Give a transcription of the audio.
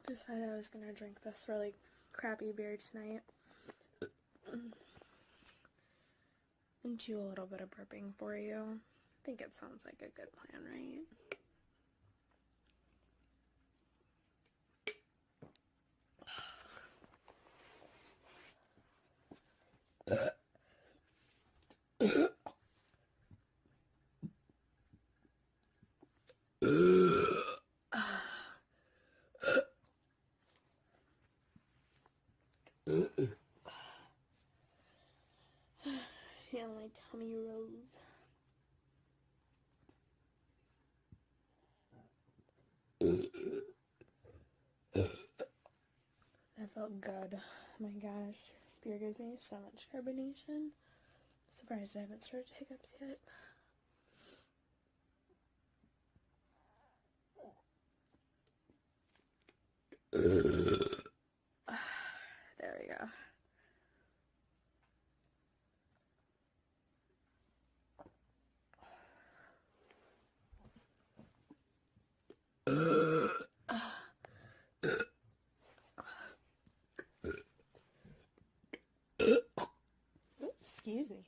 Decided I was gonna drink this really crappy beer tonight and do a little bit of burping for you. I think it sounds like a good plan, right? Yeah, my tummy rose. That felt good. Oh my gosh. Beer gives me so much carbonation. Surprised I haven't started hiccups yet. There we go. Excuse me.